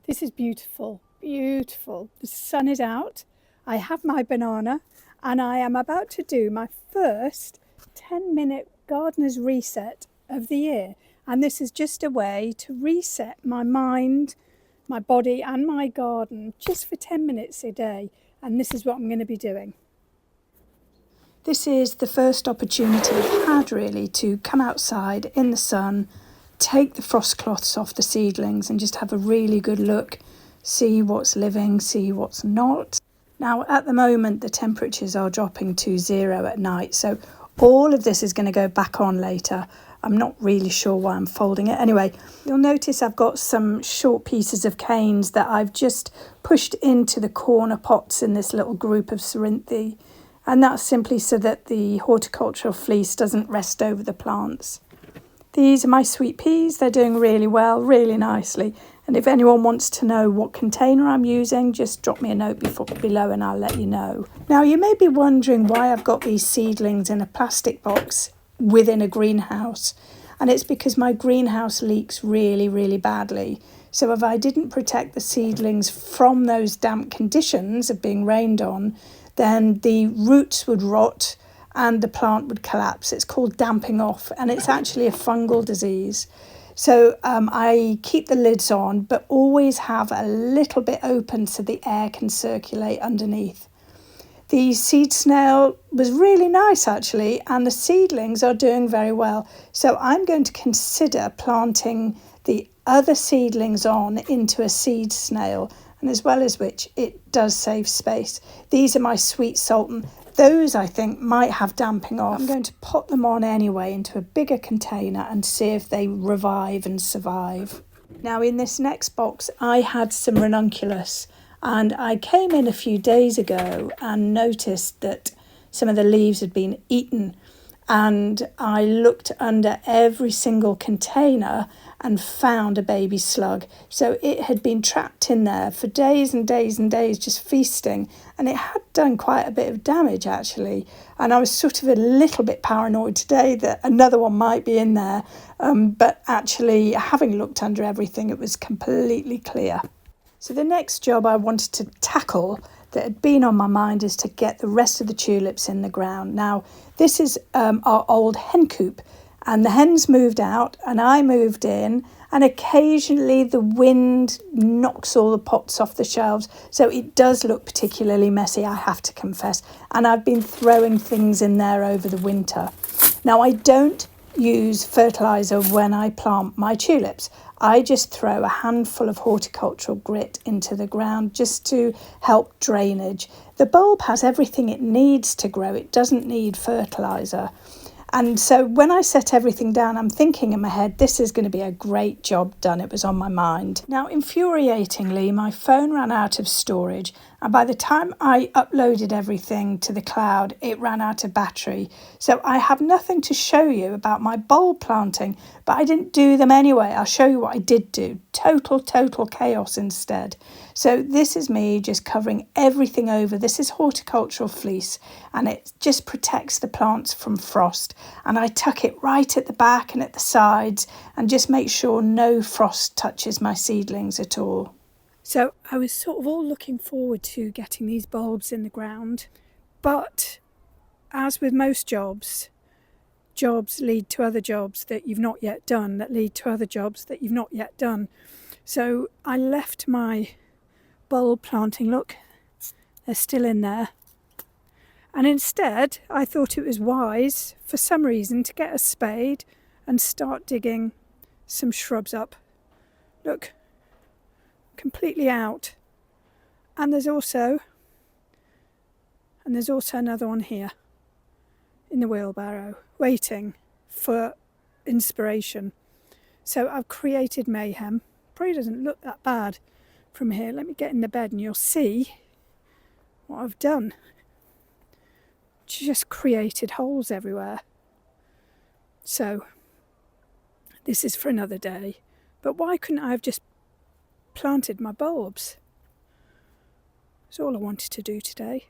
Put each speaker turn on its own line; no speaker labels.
This is beautiful, beautiful. The sun is out. I have my banana and I am about to do my first 10-minute gardener's reset of the year. And this is just a way to reset my mind, my body and my garden just for 10 minutes a day. And this is what I'm going to be doing. This is the first opportunity I've had really to come outside in the sun, take the frost cloths off the seedlings and just have a really good look, see what's living, see what's not. Now at the moment the temperatures are dropping to 0 at night, so all of this is going to go back on later. I'm not really sure why I'm folding it. Anyway, you'll notice I've got some short pieces of canes that I've just pushed into the corner pots in this little group of cerinthe. And that's simply so that the horticultural fleece doesn't rest over the plants. These are my sweet peas. They're doing really well, really nicely. And if anyone wants to know what container I'm using, just drop me a note below and I'll let you know. Now, you may be wondering why I've got these seedlings in a plastic box within a greenhouse. And it's because my greenhouse leaks really, really badly. So if I didn't protect the seedlings from those damp conditions of being rained on, then the roots would rot and the plant would collapse. It's called damping off and it's actually a fungal disease. So I keep the lids on but always have a little bit open so the air can circulate underneath. The seed snail was really nice actually, and the seedlings are doing very well. So I'm going to consider planting the other seedlings on into a seed snail, and as well as which it does save space. These are my sweet sultan. Those I think might have damping off. I'm going to pot them on anyway into a bigger container and see if they revive and survive. Now in this next box I had some ranunculus, and I came in a few days ago and noticed that some of the leaves had been eaten, and I looked under every single container and found a baby slug. So it had been trapped in there for days and days and days, just feasting, and it had done quite a bit of damage actually. And I was sort of a little bit paranoid today that another one might be in there, but actually having looked under everything, it was completely clear. So the next job I wanted to tackle that had been on my mind is to get the rest of the tulips in the ground. Now, this is our old hen coop, and the hens moved out and I moved in, and occasionally the wind knocks all the pots off the shelves. So it does look particularly messy, I have to confess. And I've been throwing things in there over the winter. Now, I don't use fertiliser when I plant my tulips. I just throw a handful of horticultural grit into the ground just to help drainage. The bulb has everything it needs to grow. It doesn't need fertiliser. And so when I set everything down, I'm thinking in my head, this is going to be a great job done. It was on my mind. Now, infuriatingly, my phone ran out of storage. And by the time I uploaded everything to the cloud, it ran out of battery. So I have nothing to show you about my bulb planting, but I didn't do them anyway. I'll show you what I did do. Total chaos instead. So this is me just covering everything over. This is horticultural fleece, and it just protects the plants from frost. And I tuck it right at the back and at the sides and just make sure no frost touches my seedlings at all. So I was sort of all looking forward to getting these bulbs in the ground, but as with most jobs lead to other jobs that you've not yet done, that lead to other jobs that you've not yet done. So I left my bulb planting, look, they're still in there. And instead, I thought it was wise, for some reason, to get a spade and start digging some shrubs up. Look, completely out. And there's also another one here in the wheelbarrow, waiting for inspiration. So I've created mayhem. Probably doesn't look that bad from here. Let me get in the bed and you'll see what I've done. Just created holes everywhere. So this is for another day. But why couldn't I have just planted my bulbs? That's all I wanted to do today.